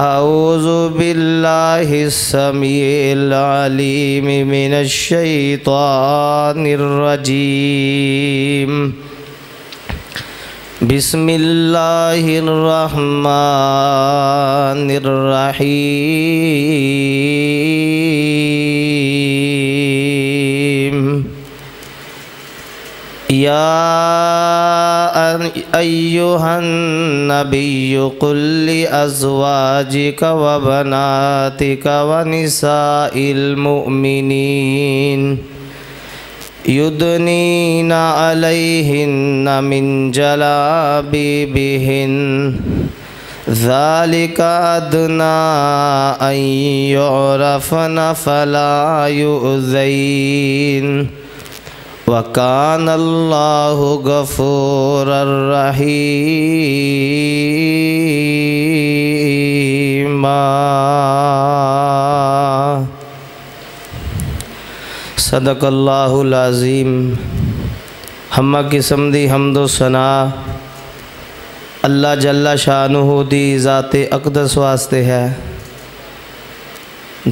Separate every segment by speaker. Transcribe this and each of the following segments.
Speaker 1: اعوذ باللہ السمیع العلیم من الشیطان الرجیم بسم اللہ الرحمن الرحیم یا ایہا النبی قل لأزواجک وبناتک ونساء المؤمنین یدنین علیہن من جلابیبہن ذالک ادنیٰ ان یعرفن فلا یؤذین وَكَانَ اللَّهُ غَفُورًا رَحِيمًا۔ صدق اللہ العظیم۔ ہمہ قسم دی حمد و ثنا اللہ جل شانہ دی ذات اقدس واسطے ہے۔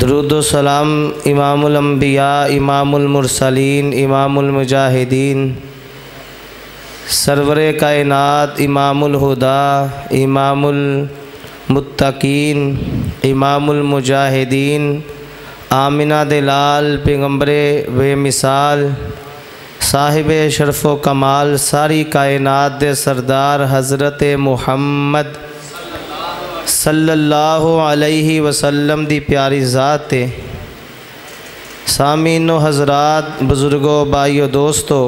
Speaker 1: درود و سلام امام الانبیاء امام المرسلین امام المجاہدین سرور کائنات امام الہدا امام المتقین امام المجاہدین آمنہ دلال پیغمبر بے مثال صاحب شرف و کمال ساری کائنات دے سردار حضرت محمد صلی اللہ علیہ وسلم دی پیاری ذات ہے۔ سامعین و حضرات، بزرگوں، بھائیو، دوستو،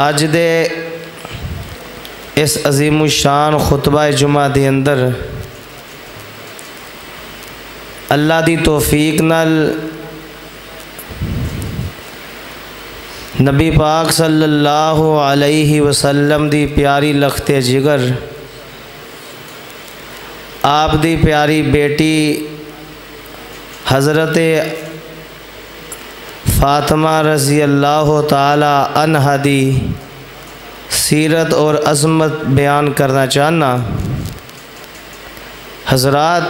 Speaker 1: آج دے اس عظیم الشان خطبہ جمعہ دے اندر اللہ دی توفیق نال نبی پاک صلی اللہ علیہ وسلم دی پیاری لخت جگر آپ دی پیاری بیٹی حضرت فاطمہ رضی اللہ تعالی عنہا دی سیرت اور عظمت بیان کرنا چاہنا۔ حضرات،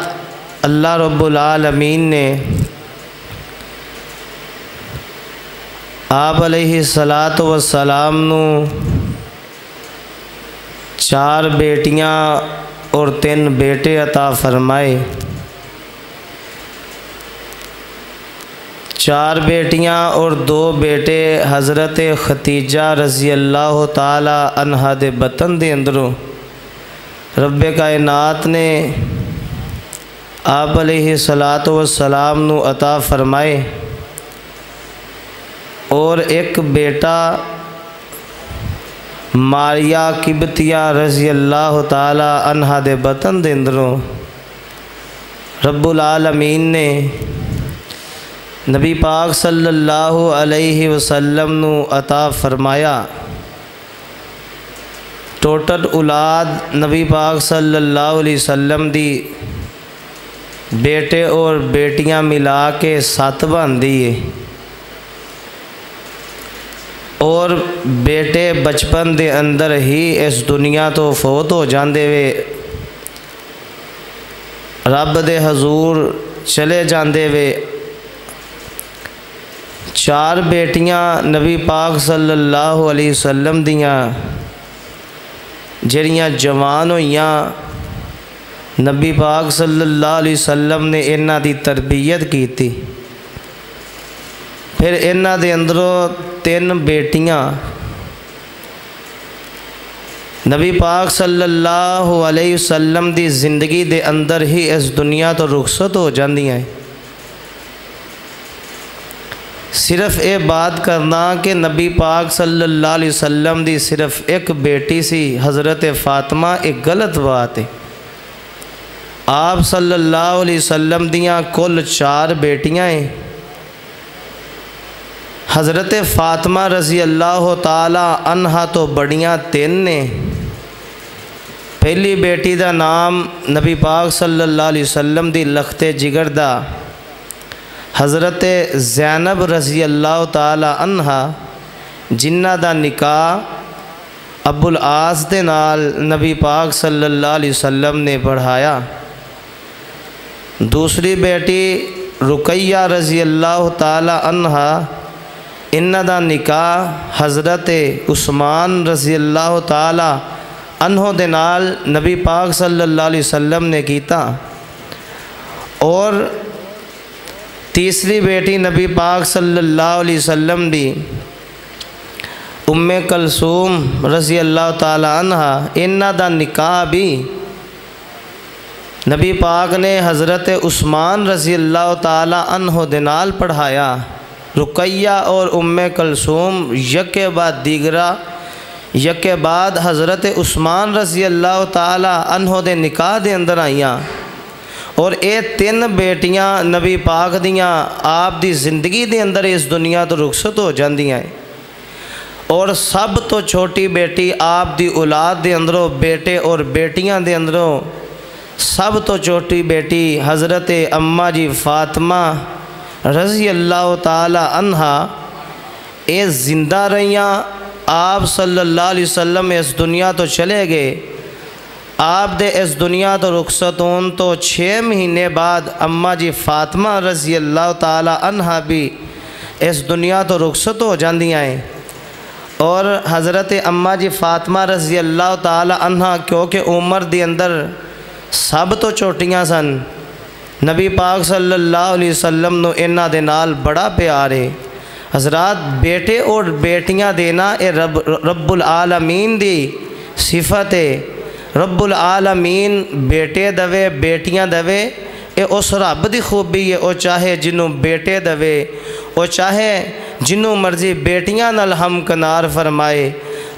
Speaker 1: اللہ رب العالمین نے آپ علیہ السلام نو 4 بیٹیاں اور 3 بیٹے عطا فرمائے۔ 4 بیٹیاں اور 2 بیٹے حضرت ختیجہ رضی اللہ تعالی عنہا دے بطن دے اندروں رب کائنات نے آپ علیہ السلام نو عطا فرمائے، اور ایک بیٹا ماریا قبطیہ رضی اللہ تعالی عنہا دے بطن دے اندروں رب العالمین نے نبی پاک صلی اللہ علیہ وسلم نو عطا فرمایا۔ ٹوٹل اولاد نبی پاک صلی اللہ علیہ وسلم دی بیٹے اور بیٹیاں ملا کے 7 بن دیے، اور بیٹے بچپن دے اندر ہی اس دنیا تو فوت ہو جاندے وے، رب دے حضور چلے جاندے وے۔ 4 بیٹیاں نبی پاک صلی اللہ علیہ وسلم دیاں جڑیاں جوان ہوئیاں، نبی پاک صلی اللہ علیہ وسلم نے انہاں دی تربیت کی تھی۔ پھر انہاں دے اندروں 3 بیٹیاں نبی پاک صلی اللہ علیہ وسلم دی زندگی دے اندر ہی اس دنیا تو رخصت ہو جاندیاں ہیں۔ صرف اے بات کرنا کہ نبی پاک صلی اللہ علیہ وسلم دی صرف ایک بیٹی سی حضرت فاطمہ، ایک غلط بات ہے۔ آپ صلی اللہ علیہ وسلم دیاں کل 4 بیٹیاں ہیں۔ حضرت فاطمہ رضی اللہ تعالی عنہا تو بڑیاں 3 نے۔ پہلی بیٹی دا نام نبی پاک صلی اللہ علیہ وسلم دی لخت جگر دا حضرت زینب رضی اللہ تعالی عنہا، جنہ دا نکاح ابو العاص دے نال نبی پاک صلی اللہ علیہ وسلم نے پڑھایا۔ دوسری بیٹی رقیہ رضی اللہ تعالی عنہا، انہاں دا نکاح حضرت عثمان رضی اللہ تعالی عنہ دے نال نبی پاک صلی اللہ علیہ وسلم نے کیتا۔ اور تیسری بیٹی نبی پاک صلی اللہ علیہ وسلم دی ام کلثوم رضی اللہ تعالی عنہا، انہاں دا نکاح بھی نبی پاک نے حضرت عثمان رضی اللہ تعالی عنہ دے نال پڑھایا۔ رقیہ اور ام کلثوم یکے بعد دیگرہ یکے بعد حضرت عثمان رضی اللہ تعالی عنہ دے نکاح دے اندر آئیاں، اور اے تین بیٹیاں نبی پاک دیاں آپ دی زندگی دے اندر اس دنیا تو رخصت ہو جاندیاں ہیں۔ اور سب تو چھوٹی بیٹی آپ دی اولاد دے اندروں بیٹے اور بیٹیاں دے اندروں سب تو چھوٹی بیٹی حضرت اماں جی فاطمہ رضی اللہ تعالی عنہا اے زندہ رہیاں۔ آپ صلی اللہ علیہ وسلم اس دنیا تو چلے گئے، آپ دے اس دنیا تو رخصت ہون تو 6 مہینے بعد اماں جی فاطمہ رضی اللہ تعالی عنہا بھی اس دنیا تو رخصت ہو جاندیاں ہیں۔ اور حضرت اماں جی فاطمہ رضی اللہ تعالی عنہا کیونکہ عمر دی اندر سب تو چھوٹیاں سن، نبی پاک صلی اللہ علیہ وسلم نو انہاں دے نال بڑا پیار ہے۔ حضرات بیٹے اور بیٹیاں دینا اے رب العالمین دی صفت ہے۔ رب العالمین بیٹے دوے بیٹیاں دوے اے اس رب دی خوبی ہے۔ او چاہے جنوں بیٹے دوے، او چاہے جنوں مرضی بیٹیاں نال ہم کنار فرمائے۔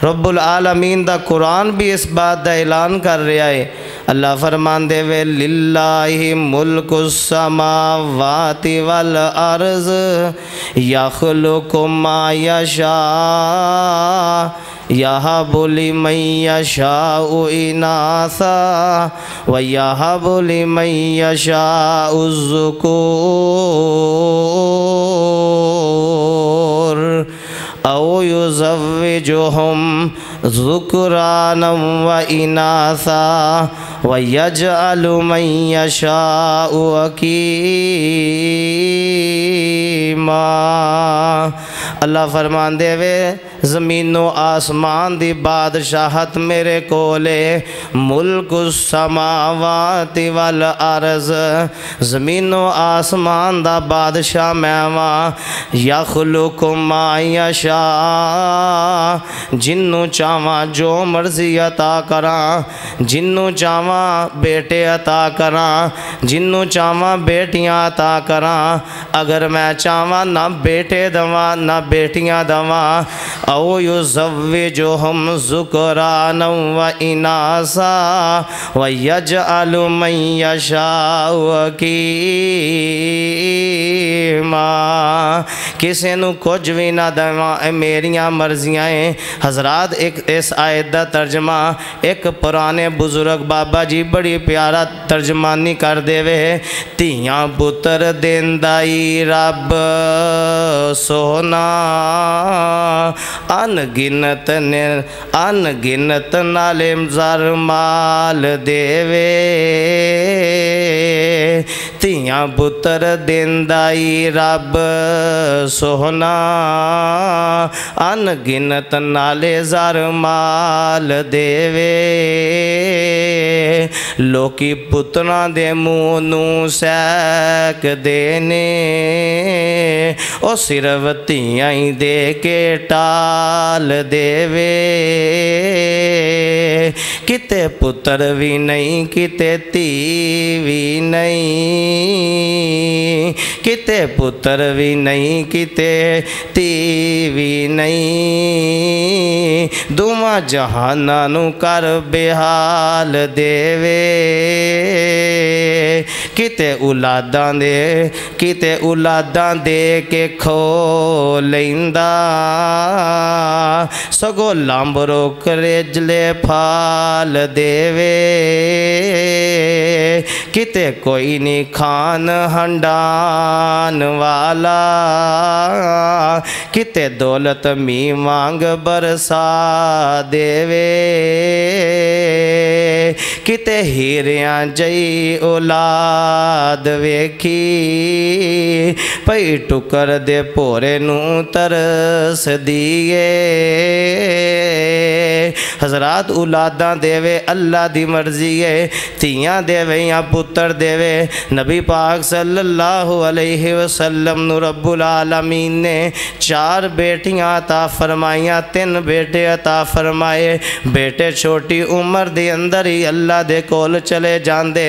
Speaker 1: رب العالمین دا قرآن بھی اس بات دا اعلان کر رہا ہے۔ اللہ فرمان دے وے للہ ملک السماوات والارض یخلق ما یشاء یہب لمن یشاء اناثا ویہب لمن یشاء الذکور او یزوجہم ذکرانا و اناثا وَيَجْعَلُ مَن يَشَاءُ عَقِيمًا۔ اللہ فرمان دے وے زمین و آسمان دی بادشاہت میرے کولے، ملک السماوات والارض، زمین و آسمان دا بادشاہ میں وہاں، یخلق ما یشاء، جنوں چاہواں جو مرضی عطا کراں، جنوں چاہواں بیٹے عطا کراں، جنوں چاہواں بیٹیاں عطا کراں۔ اگر میں چاہواں نہ بیٹے دواں نہ بیٹیاں دواں، او یزوجہم ذکرانا و اناثا ویجعل من یشاء عقیما۔ کسی نو کچھ بھی نہ دواں، میریاں مرضیاں ہیں۔ حضرات ایک اس آیت دا ترجمہ ایک پرانے بزرگ بابا جی بڑی پیارا ترجمانی کر دے وے، تیاں پتر دیندائی رب سونا، ان گنت نالم زر مال دے وے، تیاں پتر دیندائی رب سونا، ان گنت نالے زر مال دے وے، لوکی پتنا دے مونوں سیک دینے، او صرف تیاں ہی دے کے ٹال دے وے، کتے پتر بھی نہیں کتے تھی بھی نہیں، کتے پتر بھی نہیں کتے تھی بھی نہیں، دوما جہانانو کر بحال دے وے، کتے اولاداں دے کے کھو لیندہ، سگو لامبرو کرجلے پھال دے وے، کتے کوئی نہیں کھان ہنڈان والا کتے دولت می مانگ برسا دیوے کتے ہیریاں جئی اولاد ویکھی پئی ٹکر دے پورے نو ترس دیئے حضرات اولاداں دیوے اللہ دی مرضی ہے تیاں دیوے یا پتر دیوے نبی پاک صلی اللہ علیہ وسلم نو رب العالمین نے 4 بیٹیاں عطا فرمائیاں 3 بیٹے عطا فرمائے بیٹے چھوٹی عمر دے اندر ہی اللہ دے کول چلے جاندے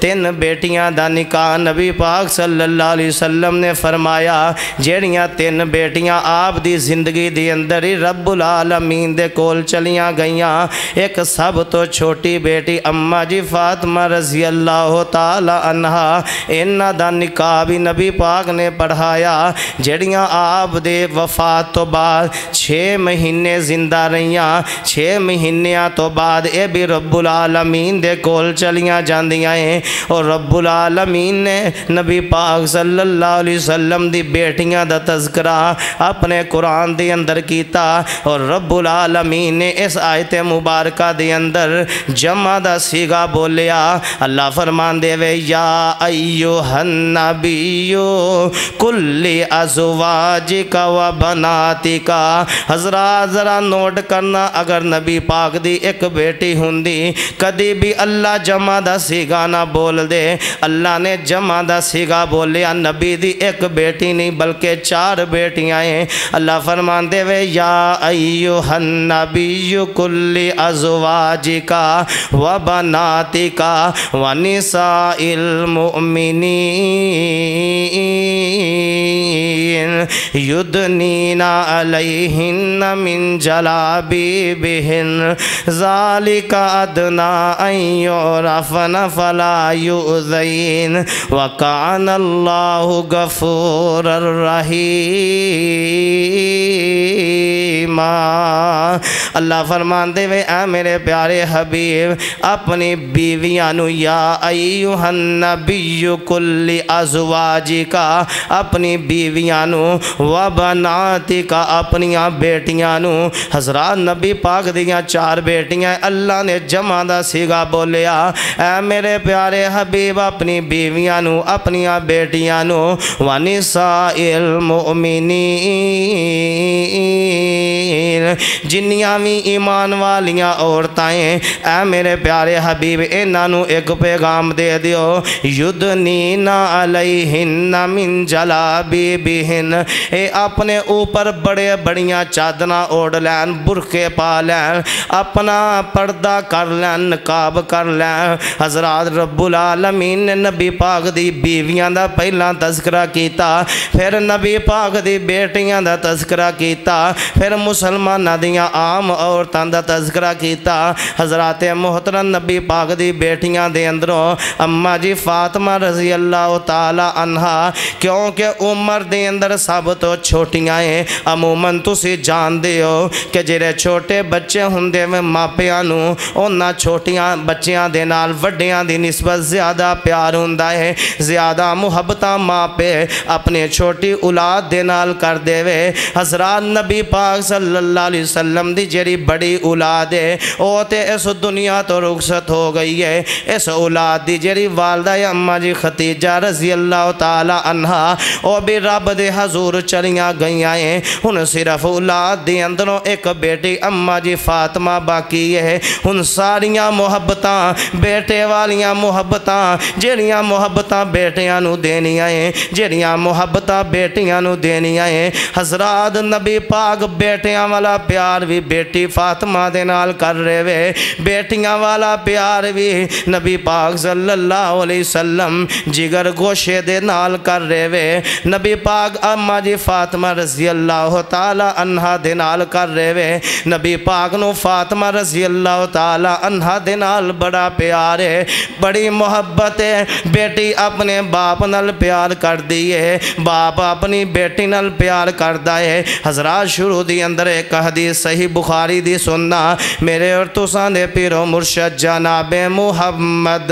Speaker 1: 3 بیٹیاں دا نکاح نبی پاک صلی اللہ علیہ وسلم نے فرمایا جیڑیاں 3 بیٹیاں آپ دی زندگی دی اندر ہی رب العالمین دے کول چلیاں گئیاں ایک سب تو چھوٹی بیٹی اماں جی فاطمہ رضی اللہ تعالی عنہا انہاں دا نکاح بھی نبی پاک نے پڑھایا جڑیاں آپ دے وفات تو بعد 6 مہینے زندہ رہیاں 6 مہینیاں تو بعد اے بھی رب العالمین دے کول چلیاں جاندیاں ہیں اور رب العالمین نے نبی پاک صلی اللہ علیہ وسلم دی بیٹیاں دا تذکرہ اپنے قرآن دے اندر کیتا اور رب العالمین نے اس آیت مبارکہ دے اندر جمع دا سیغہ بولیا اللہ فرمان دے وے یا ایوہ النبیو کلی ازواجکا و بناتکا حضرات ذرا نوٹ کرنا اگر نبی پاک دی ایک بیٹی ہوندی کدی بھی اللہ جمع دا سیغہ نہ بول دے اللہ نے جمع دا سیغہ بولیا نبی دی ایک بیٹی نہیں بلکہ 4 بیٹیاں ہیں اللہ فرمان دے وے یا ایوہ النبیو کلی ازواجکا و بناتکا و نساء المؤمنین یدنین علیہن من جلابیبہن ذالک ادنا ان یعرفن فلا یؤذین وکان اللہ غفور الرحیم اللہ فرمان دے وے اے میرے پیارے حبیب اپنی بیویاں نو یا ایوہ النبی کل ازواجکا اپنی بیویاں نو و بناتکا اپنیاں بیٹیاں نو حضرات نبی پاک دیاں 4 بیٹیاں اللہ نے جمع دا سیغہ بولیا اے میرے پیارے حبیب اپنی بیویاں نو اپنیاں بیٹیاں نو و نساء المؤمنین جنیاں بھی ایمان والیاں عورتیں اے میرے پیارے حبیب انہوں ایک پیغام دے دیو یدنین علیہن من جلابیبہن اے اپنے اوپر بڑے بڑیاں چادنا اوڑ لین برقے پا لین اپنا پردہ کر لین نقاب کر لین حضرات رب العالمین نے نبی پاک دی بیویاں دا پہلا تذکرہ کیتا پھر نبی پاک دی بیٹیاں دا تذکرہ کیتا پھر مسلمانہ دیاں عام عورتاں دا تذکرہ کیتا حضرات محترم نبی پاک دی بیٹیاں دے اندروں اماں جی فاطمہ رضی اللہ تعالی عنہا کیونکہ عمر دے اندر سب تو چھوٹیاں ہیں عموماً تسی جان دے ہو کہ جڑے چھوٹے بچے ہوندے میں ماپیاں نو اونا چھوٹیاں بچیاں دے نال وڈیاں دی نسبت زیادہ پیار ہوندا ہے زیادہ محبتاں ماپے اپنے چھوٹی اولاد دے نال کر دے وے حضرات نبی پاک صلی اللہ علیہ وسلم دی جڑی بڑی اولاد ہے او تے اس دنیا تو رخصت ہو گئی ہے اس اولاد دی جڑی والدہ اماں جی ختیجہ رضی اللہ تعالی عنہا او بھی رب دے حضور چلیاں گئیاں ہیں ہن صرف اولاد دے اندروں ایک بیٹی اماں جی فاطمہ باقی ہے ہن ساریاں محبتاں بیٹے والیاں محبتاں جڑیاں محبتاں بیٹیاں نو دینیاں ہیں جڑیاں محبتاں بیٹیاں نو دینیاں ہیں حضرات نبی پاک بیٹیاں والا پیار بھی بیٹی فاطمہ دے نال کر رہے وے بیٹیاں والا پیار بھی نبی پاک صلی اللہ علیہ وسلم جگر گوشے دے نال کر رہے وے نبی پاک اماں جی فاطمہ رضی اللہ تعالی عنہا دے نال کر رہے وے نبی پاک نو فاطمہ رضی اللہ تعالی عنہا دے نال بڑا پیار ہے بڑی محبت ہے بیٹی اپنے باپ نال پیار کر دیئے باپ اپنی بیٹی نال پیار کردہ ہے حضرات شروع دی اندر ایک حدیث صحیح بخاری دی سننا میرے اور تساں دے پیرو مرشد جناب محمد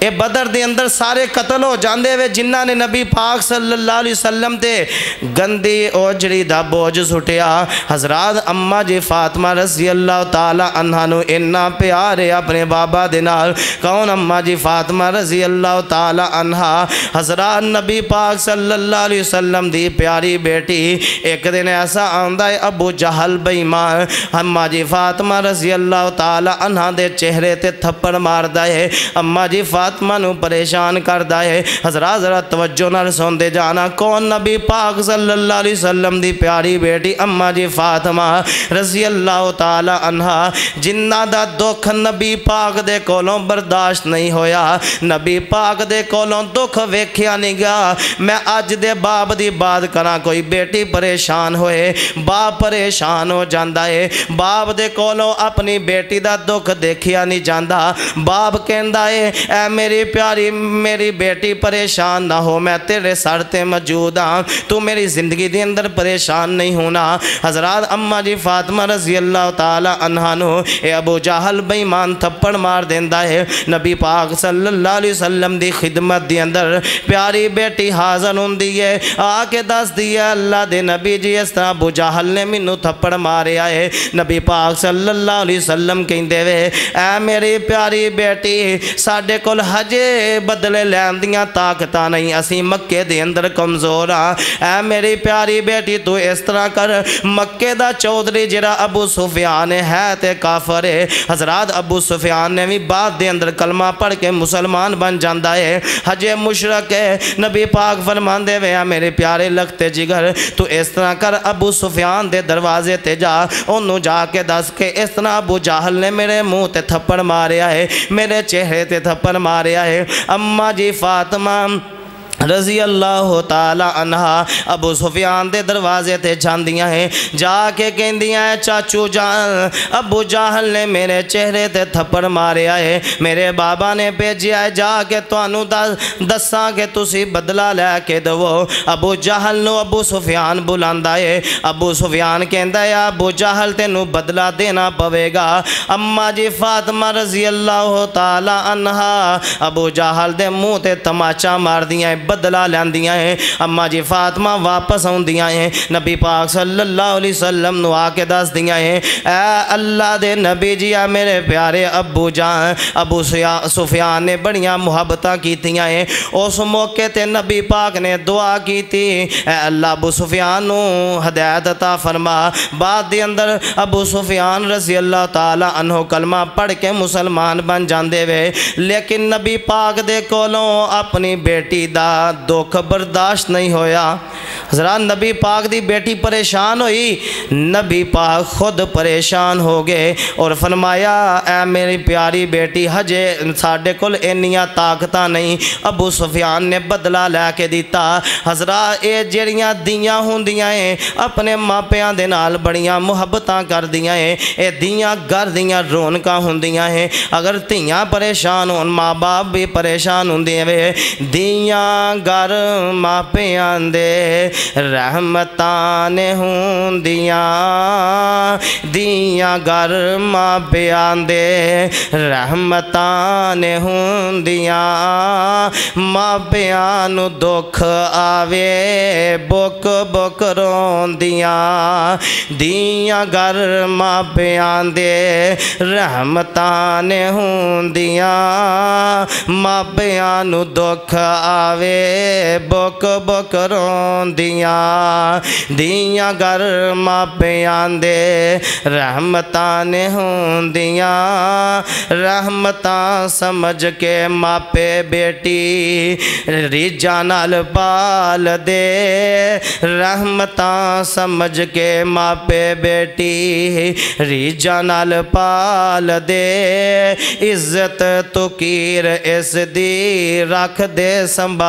Speaker 1: اے بدر دے اندر سارے قتل ہو جاندے وے جنہاں نے نبی پاک صلی اللہ علیہ وسلم تے گندی اوجڑی دا بوجھ سٹیا۔ حضرات اماں جی فاطمہ رضی اللہ تعالی عنہ نو اتنا پیارے اپنے بابا دے نال، کون اماں جی فاطمہ رضی اللہ تعالی عنہ۔ حضرات نبی پاک صلی اللہ علیہ وسلم دی پیاری بیٹی ایک دن ایسا آندا ہے ابو جہل بے ایمان اماں جی فاطمہ رضی اللہ تعالی عنہ دے چہرے تے تھپڑ ماردا ہے، اماں جی فاطمہ نو پریشان کردا ہے۔ حضرات ذرا توجہ نال سن دے جانا، کون نبی پاک صلی اللہ علیہ وسلم دی پیاری بیٹی اماں جی فاطمہ رضی اللہ تعالی عنہ، جنہ دا دکھ نبی پاک دے کولوں برداشت نہیں ہویا، نبی پاک دے کولوں دکھ ویکھیا نہیں گیا۔ میں اج دے باپ دی بات کراں، کوئی بیٹی پریشان ہوئے باپ پریشان ہو جاندا ہے، باپ دے کولوں اپنی بیٹی دا دکھ دیکھیا نہیں جاندا، باپ کہندا ہے اے میری پیاری میری بیٹی پریشان نہ ہو، میں تیرے سر تے موجود ہاں، تو میری زندگی دے اندر پریشان نہیں ہونا۔ حضرات اماں جی فاطمہ رضی اللہ تعالی عنہ نو اے ابو جہل بے ایمان تھپڑ مار دیندا ہے۔ نبی پاک صلی اللہ علیہ وسلم دی خدمت دی اندر پیاری بیٹی حاضر ہوندی ہے، آ کے دس دی ہے اللہ دے نبی جی اس طرح ابو جہل نے مینوں تھپڑ ماریا ہے۔ نبی پاک صلی اللہ علیہ وسلم کہندے وے اے میری پیاری بیٹی ساڈے کول ہجے بدلے لین دیاں طاقتاں نہیں، اسی مکے دے اندر کمزور ہاں، اے میری پیاری بیٹی تو اس طرح کر، مکے دا چودھری جڑا ابو سفیان ہے تے کافر ہے۔ حضرات ابو سفیان نے بھی بعد دے اندر کلمہ پڑھ کے مسلمان بن جاندا ہے، ہجے مشرک ہے۔ نبی پاک فرماندے وے میرے پیارے لگتے جگر تو اس طرح کر ابو سفیان دے دروازے تے جا، انہوں جا کے دس کے اس طرح ابو جہل نے میرے منہ تے تھپڑ ماریا ہے، میرے چہرے تے تھپڑ ماریا ہے۔ اماں جی فاطمہ رضی اللہ تعالی عنہ ابو سفیان دے دروازے تے جاندیاں ہیں، جا کے کہندیاں ہیں چاچو جان ابو جہل نے میرے چہرے تے تھپڑ ماریا ہے، میرے بابا نے بھیجیا ہے جا کے تانوں دساں کہ تسی بدلہ لے کے دو۔ ابو جہل نو ابو سفیان بلاندا ہے، ابو سفیان کہندا ہے ابو جہل تینوں بدلہ دینا پوے گا۔ اماں جی فاطمہ رضی اللہ تعالی عنہ ابو جہل دے منہ تے تماچا مار دیاں بدلہ لیندیاں ہیں۔ اماں جی فاطمہ واپس آندیاں ہیں، نبی پاک صلی اللہ علیہ وسلم نو آ کے دس دیاں ہیں اے اللہ دے نبی جی آ میرے پیارے ابو جان ابو سفیان نے بڑیاں محبتاں کیتیاں ہیں۔ اس موقع تے نبی پاک نے دعا کیتی اے اللہ ابو سفیان نو ہدایت عطا فرما۔ بعد دے اندر ابو سفیان رضی اللہ تعالی عنہ کلمہ پڑھ کے مسلمان بن جاندے وے، لیکن نبی پاک دے کولوں اپنی بیٹی دا دکھ برداشت نہیں ہویا۔ حضرات نبی پاک دی بیٹی پریشان ہوئی، نبی پاک خود پریشان ہو گئے اور فرمایا اے میری پیاری بیٹی ہجے ساڈے کول اینیاں طاقتاں نہیں۔ ابو سفیان نے بدلہ لے کے دیتا۔ حضرات اے جڑیاں دیاں ہوندیاں ہیں اپنے ماپیاں دے نال بڑیاں محبتاں کر دیاں ہیں، اے دیاں گھر دیاں رونقاں ہوندیاں ہیں۔ اگر تیاں پریشان ہون ماں باپ بھی پریشان ہوندے وے، دیاں گھر ماپیاں دے رحمتاں نے ہوندیاں، دیاں گھر ماپیاں دے رحمتاں نے ہوندیاں، ماپیاں نو دکھ آوے بک بک روندیاں، دیاں گھر ماپیاں دے رحمتاں نے ہوندیاں، ماپیاں نو دکھ آوے بک بک روندیاں، دیاں گھر ماپیاں دے رحمتاں نے ہوندیاں، رحمتاں سمجھ کے ماپے بیٹی ریجاں نال پال دے، رحمتاں سمجھ کے ماپے بیٹی ریجاں نال پال دے، عزت تو کیر اس دی رکھ دے سنبھال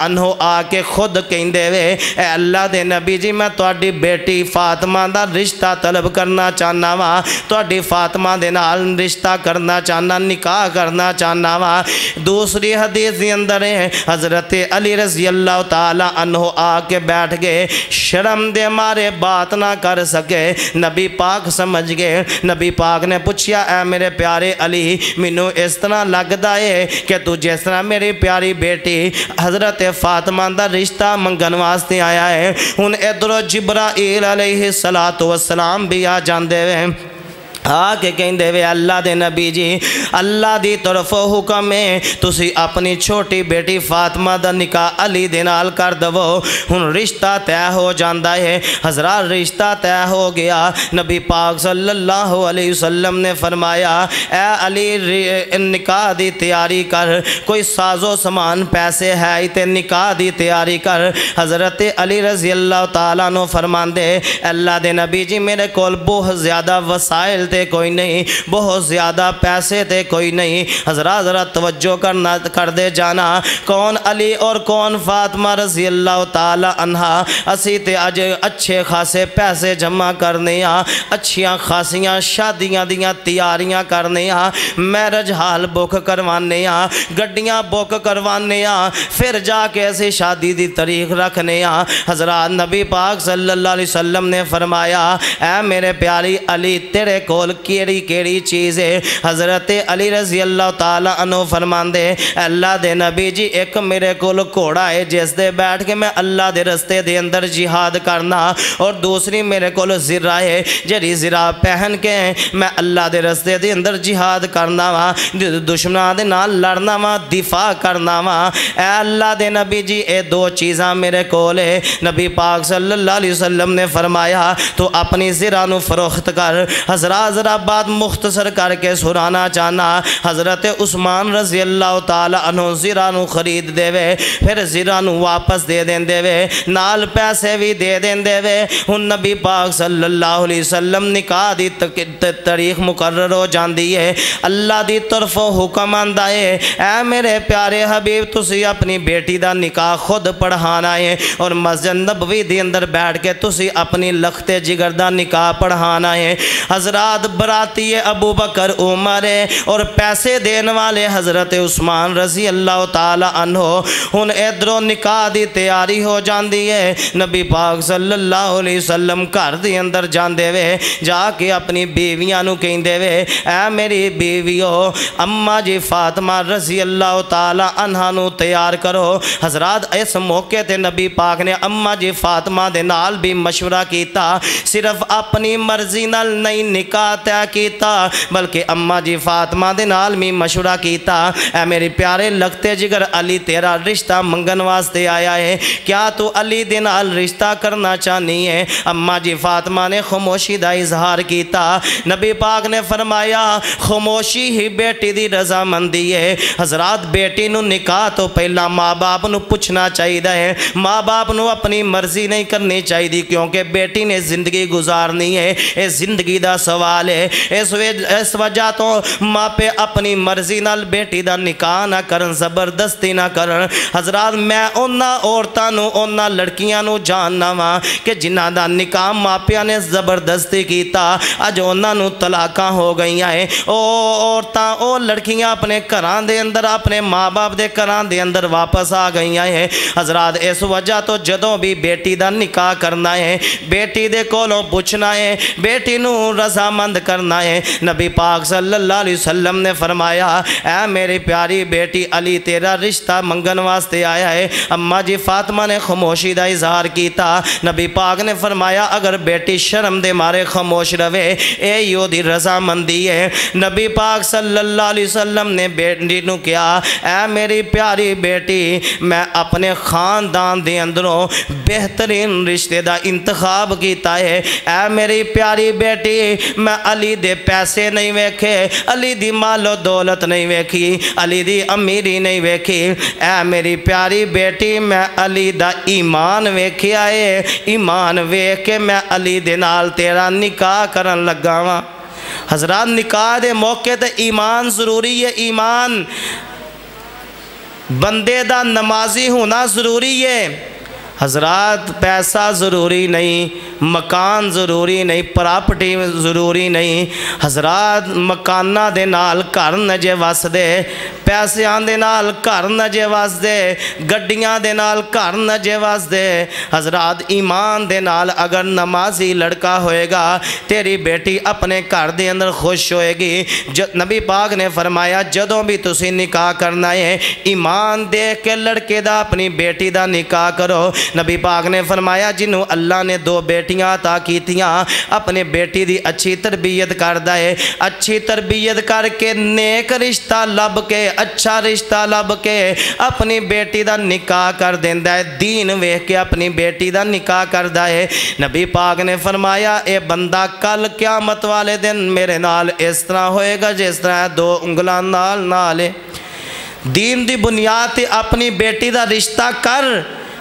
Speaker 1: عنہ آ کے خود کہندے وے اے اللہ دے نبی جی میں تواڈی بیٹی فاطمہ دا رشتہ طلب کرنا چاہنا وا تواڈی فاطمہ دے نال رشتہ کرنا چاہنا نکاح کرنا چاہنا وا دوسری حدیث دے اندر ہے حضرت علی رضی اللہ تعالی عنہ آ کے بیٹھ گئے شرم دے مارے بات نہ کر سکے نبی پاک سمجھ گئے نبی پاک نے پوچھیا اے میرے پیارے علی مینوں اس طرح لگدا ہے کہ تو جس طرح میری پیاری بیٹی حضرت فاطمہ دا رشتہ منگن واسطے آیا ہے ہن ادھر جبرائیل علیہ السلام بھی آ جاندے وے آ کے کہندے وے اللہ دے نبی جی اللہ دی طرف حکم ہے تسی اپنی چھوٹی بیٹی فاطمہ دا نکاح علی دے نال کر دو ہن رشتہ طے ہو جاندا ہے حضرات رشتہ طے ہو گیا نبی پاک صلی اللہ علیہ وسلم نے فرمایا اے علی نکاح دی تیاری کر کوئی ساز و سامان پیسے ہے تے نکاح دی تیاری کر حضرت علی رضی اللہ تعالیٰ عنہ فرماندے اللہ دے نبی جی میرے کول بہت زیادہ وسائل کوئی نہیں بہت زیادہ پیسے تے کوئی نہیں حضرات ذرا توجہ کر دے جانا کون علی اور کون فاطمہ رضی اللہ تعالی عنہ اسی تے اج اچھے خاصے پیسے جمع کرنے اچھیاں خاصیاں شادیاں دیاں تیاریاں کرنے میرج ہال بک کروانے گڈیاں بک کروانے پھر جا کے ایسی شادی دی تاریخ رکھنے حضرات نبی پاک صلی اللہ علیہ وسلم نے فرمایا اے میرے پیاری علی تیرے کو کیڑی کیڑی چیز ہے حضرت علی رضی اللہ تعالیٰ عنہ فرماندے اللہ دے نبی جی ایک میرے کول گھوڑا ہے جس دے بیٹھ کے میں اللہ دے رستے دے اندر جہاد کرنا اور دوسری میرے کول زرہ ہے جڑی زرہ پہن کے میں اللہ دے رستے دے اندر جہاد کرنا وا دشمناں دے نال لڑنا وا دفاع کرنا وا اے اللہ دے نبی جی اے دو چیزاں میرے کول ہے نبی پاک صلی اللہ علیہ وسلم نے فرمایا تو اپنی زرہ نو فروخت کر حضرات ذرا بات مختصر کر کے سنانا چاہنا حضرت عثمان رضی اللہ تعالی عنہ زرہ نو خرید دے وے پھر زرہ نو واپس دے دیں دے وے نال پیسے بھی دے دیں دے وے ہن نبی پاک صلی اللہ علیہ وسلم نکاح دی تاریخ مقرر ہو جاندی ہے اللہ دی طرف حکم آندا ہے اے میرے پیارے حبیب تسی اپنی بیٹی دا نکاح خود پڑھانا ہے اور مسجد نبوی دی اندر بیٹھ کے تسی اپنی لخت جگر دا نکاح پڑھانا ہے حضرات براتی ابو بکر عمر اور پیسے دین والے حضرت عثمان رضی اللہ تعالی عنہ ہن ادھروں نکاح دی تیاری ہو جاندی ہے نبی پاک صلی اللہ علیہ وسلم گھر دے اندر جاندے وے جا کے اپنی بیویاں نو کہندے وے اے میری بیویو اماں جی فاطمہ رضی اللہ تعالی عنہ نو تیار کرو حضرات اس موقع تے نبی پاک نے اماں جی فاطمہ دے نال بھی مشورہ کیتا صرف اپنی مرضی نال نہیں نکاح طے کیتا بلکہ اماں جی فاطمہ دے نال بھی مشورہ کیتا اے میری پیارے لگتے جگر علی تیرا رشتہ منگن واسطے آیا ہے کیا تو علی دے نال رشتہ کرنا چاہنی ہے اماں جی فاطمہ نے خاموشی دا اظہار کیتا نبی پاک نے فرمایا خاموشی ہی بیٹی دی رضامندی ہے حضرات بیٹی نو نکاح تو پہلا ماں باپ نو پوچھنا چاہیے ہے ماں باپ نو اپنی مرضی نہیں کرنی چاہیے کیونکہ بیٹی نے زندگی گزارنی ہے اے زندگی دا سوال ہے اس وجہ تو ماں پہ اپنی مرضی نال بیٹی دا نکاح نہ کرن زبردستی نہ کرن حضرات میں اونا عورتاں نو اونا لڑکیاں نو جاننا وا کہ جنہاں دا نکاح ماں پیاں نے زبردستی کیتا اج اونا نو طلاقاں ہو گئی ہیں او عورتاں او لڑکیاں اپنے گھراں دے اندر اپنے ماں باپ دے گھراں دے اندر واپس آ گئی ہیں حضرات اس وجہ تو جدوں بھی بیٹی دا نکاح کرنا ہے بیٹی دے کولوں پوچھنا ہے بیٹی نو رضامند کرنا ہے نبی پاک صلی اللہ علیہ وسلم نے فرمایا اے میری پیاری بیٹی علی تیرا رشتہ منگن واسطے آیا ہے اماں جی فاطمہ نے خاموشی دا اظہار کیتا نبی پاک نے فرمایا اگر بیٹی شرم دے مارے خاموش رہے اے یو دی رضامندی ہے نبی پاک صلی اللہ علیہ وسلم نے بیٹی نو کیا اے میری پیاری بیٹی میں اپنے خاندان دے اندروں بہترین رشتے دا انتخاب کیتا ہے اے میری پیاری بیٹی میں علی دے پیسے نہیں ویکھے علی دی مال و دولت نہیں ویکھی علی دی امیری نہیں ویکھی اے میری پیاری بیٹی میں علی دا ایمان ویکھیا ہے ایمان ویکھ کے میں علی دے نال تیرا نکاح کرن لگا وا حضرات نکاح دے موقع تے ایمان ضروری ہے ایمان بندے دا نمازی ہونا ضروری ہے حضرات، پیسہ ضروری نہیں، مکان ضروری نہیں، پراپرٹی ضروری نہیں حضرات۔ مکانہ دے نال گھر نجے وس دے، پیسیاں دے نال گھر نجے وس دے، گڈیاں دے نال گھر نجے وس دے حضرات۔ ایمان دے نال اگر نمازی لڑکا ہوئے گا تیری بیٹی اپنے گھر دے اندر خوش ہوئے گی۔ نبی پاک نے فرمایا جدوں بھی تسی نکاح کرنا ہے ایمان دیکھ کے لڑکے دا اپنی بیٹی دا نکاح کرو۔ نبی پاک نے فرمایا جنہوں اللہ نے 2 بیٹیاں عطا کیتیاں اپنے بیٹی دی اچھی تربیت کردہ ہے، اچھی تربیت کر کے نیک رشتہ لب کے، اچھا رشتہ لب کے اپنی بیٹی دا نکاح کر دیندہ ہے، دین ویکھ کے اپنی بیٹی دا نکاح کردہ ہے۔ نبی پاک نے فرمایا اے بندہ کل قیامت والے دن میرے نال اس طرح ہوئے گا جس طرح 2 انگلاں نالے۔ دین دی بنیاد تے اپنی بیٹی دا رشتہ کر،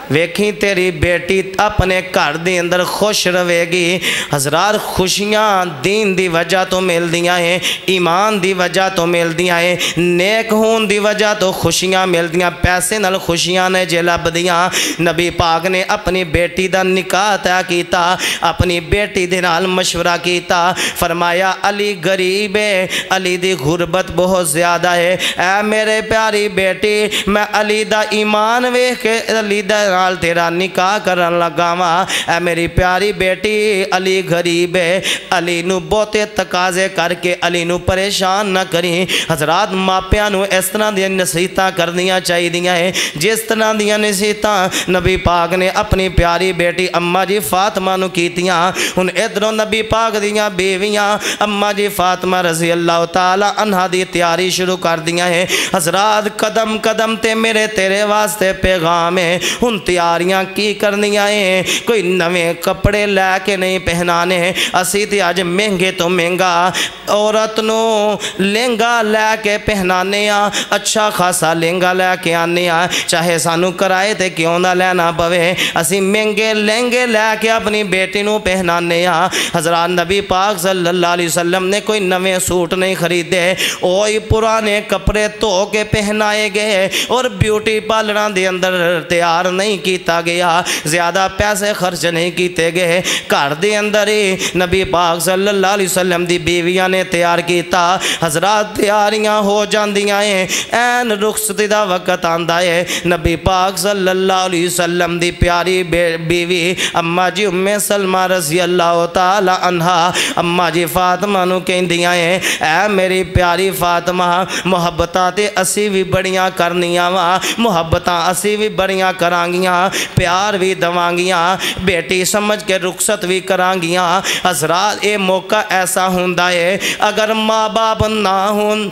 Speaker 1: ویکھیں تیری بیٹی اپنے گھر دے اندر خوش رہے گی حضرات۔ خوشیاں دین دی وجہ تو مل دیاں ہیں، ایمان دی وجہ تو مل دیاں ہیں، نیک ہون دی وجہ تو خوشیاں مل دیاں، پیسے نال خوشیاں نے جے لب دیاں۔ نبی پاک نے اپنی بیٹی دا نکاح طے کیتا، اپنی بیٹی دے نال مشورہ کیتا، فرمایا علی غریب ہے، علی دی غربت بہت زیادہ ہے، اے میرے پیاری بیٹی میں علی دا ایمان ویکھ کے علی دا نال تیرا نکاح کرن لگا وا۔ اے میری پیاری بیٹی علی غریب ہے، علی نو بہتے تقاضے کر کے علی نو پریشان نہ کریں۔ حضرات ماپیاں نو اس طرح دیا نصیحتاں کرنیاں چاہی دیاں ہیں جس طرح دیا نصیحتاں نبی پاک نے اپنی پیاری بیٹی اماں جی فاطمہ نو کیتیاں۔ ہن ادھروں نبی پاک دیاں بیویاں اماں جی فاطمہ رضی اللہ تعالی عنہا دی تیاری شروع کر دیاں ہیں۔ حضرات قدم قدم تے میرے تیرے واسطے پیغام ہے، ہن تیاریاں کی کرنیاں ہیں، کوئی نویں کپڑے لے کے نہیں پہنانے۔ اسی تے آج مہنگے تو مہنگا عورت نو لہنگا لے کے پہنانے ہاں، اچھا خاصا لہنگا لے کے آنے ہاں، چاہے سانو کرائے تے کیوں نہ لینا پوے، اسی مہنگے لہنگے لے کے اپنی بیٹی نو پہنانے ہاں۔ حضرات نبی پاک صلی اللہ علیہ وسلم نے کوئی نویں سوٹ نہیں خریدے، اوہی پرانے کپڑے دھو کے پہنائے گئے اور بیوٹی پارلراں دے اندر تیار نہیں کیتا گیا، زیادہ پیسے خرچ نہیں کیتے گئے، گھر دے اندر ہی نبی پاک صلی اللہ علیہ وسلم دی بیویاں نے تیار کیتا۔ حضرات تیاریاں ہو جاندیاں ہیں، این رخصتی دا وقت آندا ہے، نبی پاک صلی اللہ علیہ وسلم دی پیاری بیوی اماں جی ام سلمہ رضی اللہ تعالی عنہا اماں جی فاطمہ نو کہندیاں ہیں اے میری پیاری فاطمہ محبتاں تے اسی بھی بڑیاں کرنیاں وا، محبتاں اسی بھی بڑیاں کرانگیاں، پیار بھی دوانگیاں، بیٹی سمجھ کے رخصت بھی کرانگیاں۔ حضرات اے موقع ایسا ہوندہ ہے اگر ماں باپ نہ ہون،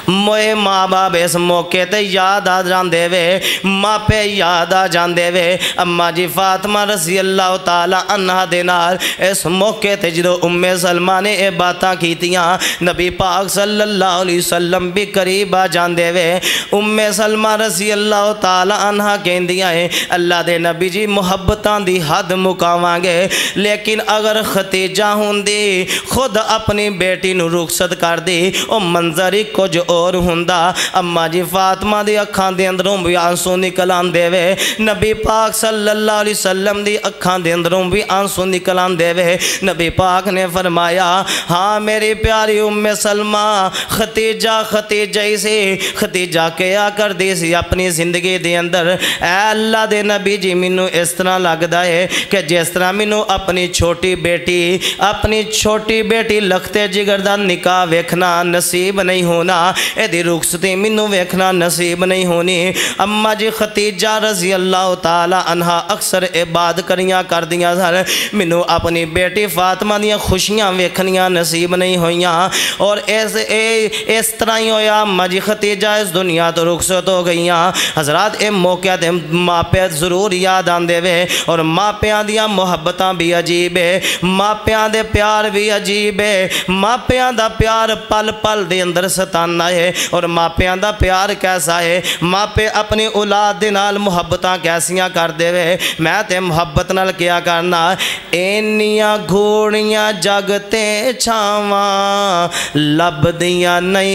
Speaker 1: موئے ماں باپ اس موقع تے یاد آ جاندے وے، ماں پہ یاد آ جاندے وے۔ اماں جی فاطمہ رضی اللہ تعالی عنہ دے نال اس موقع تے جدو ام سلمہ نے اے باتاں کیتیاں نبی پاک صلی اللہ علیہ وسلم بھی قریب آ جاندے وے۔ ام سلمہ رضی اللہ تعالی عنہ کہندیاں ہیں اللہ دے نبی جی محبتاں دی حد مکاواں گے، لیکن اگر ختیجہ ہوندی خود اپنی بیٹی نو رخصت کر دی او منظر ہی کچھ اور ہوندا۔ اماں جی فاطمہ دی اکھاں دے اندروں بھی آنسو نکل آندے وے، نبی پاک صلی اللہ علیہ وسلم دی اکھاں دے اندروں بھی آنسو نکل آندے وے۔ نبی پاک نے فرمایا ہاں میری پیاری ام سلمہ ختیجہ ہی سی، ختیجہ کیا کر دی سی اپنی زندگی دے اندر، اے اللہ دے نبی جی مینوں اس طرح لگدا ہے کہ جس طرح مینوں اپنی چھوٹی بیٹی لختے جگر دا نکاح ویکھنا نصیب نہیں ہونا، اے دی رخصتی مینوں ویکھنا نصیب نہیں ہونی۔ اماں جی ختیجہ رضی اللہ تعالی عنہ اکثر عباد کریاں کر دیاں سن، مینوں اپنی بیٹی فاطمہ دیاں خوشیاں ویکھنیاں نصیب نہیں ہوئیاں، اور اس طرح ہی ہویا اماں جی ختیجہ اس دنیا تو رخصت ہو گئیاں۔ حضرات اے موقع تے ماپے ضرور یاد آندے وے، اور ماپیاں دیاں محبتاں بھی عجیب ہے، ماپیاں دے پیار بھی عجیب ہے، ماپیاں دا پیار پل پل دے اندر ستانا ہے اور ماپیاں دا پیار کیسا ہے، ماپے اپنی اولاد دے نال محبتاں کیسیاں کر دے وے، میں تے محبت نال کیا کرنا، اینیاں گھوڑیاں جگ تے چھاواں لبدیاں نہیں،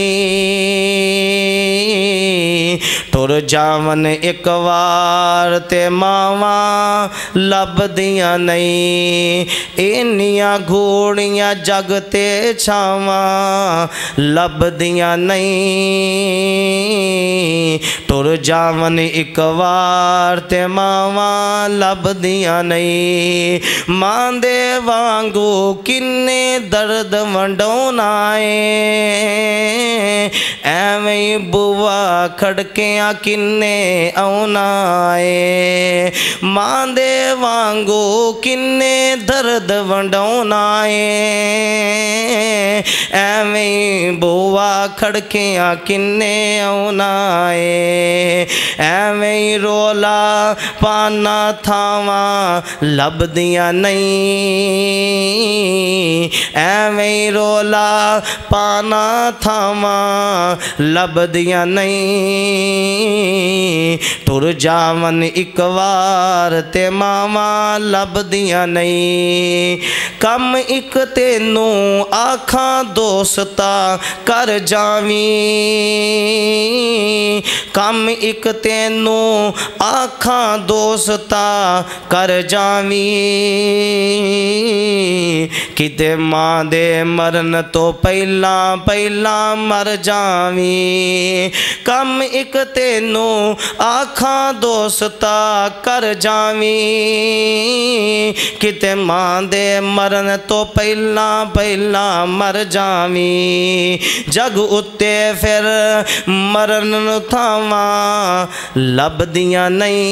Speaker 1: ٹر جاون ایک وار تے ماواں لبدیاں نہیں، اینیاں گھوڑیاں جگ تے چھاواں لبدیاں نہیں، ٹر جاون ایک وار تے ماواں لبدیاں نہیں، ماں دے وانگو کنے درد ونڈونا ہے، ایویں بوا کھڑکیاں کنے آنا ہے، ماں دے وانگو کنے درد ونڈونا ہے، ایویں بوا کھڑکیاں کنے آنا ہے، ایویں رولا پانا تھاواں لبدیاں نہیں، ایویں رولا پانا تھاواں لبدیاں نہیں، ٹر جاون ایک وار تے ماواں لبدیاں نہیں، کم ایک تینوں آکھاں دوستا کر جاویں، کم ایک تینوں آکھاں دوستا کر جاویں، کتے ماں دے مرن تو پہلا مر جاویں، کم ایک تینوں آکھاں دوستا کر جاویں، کتے ماں دے مرن تو پہلا مر جاویں، جگ اتے پھر مرن تھاواں لبدیاں نہیں،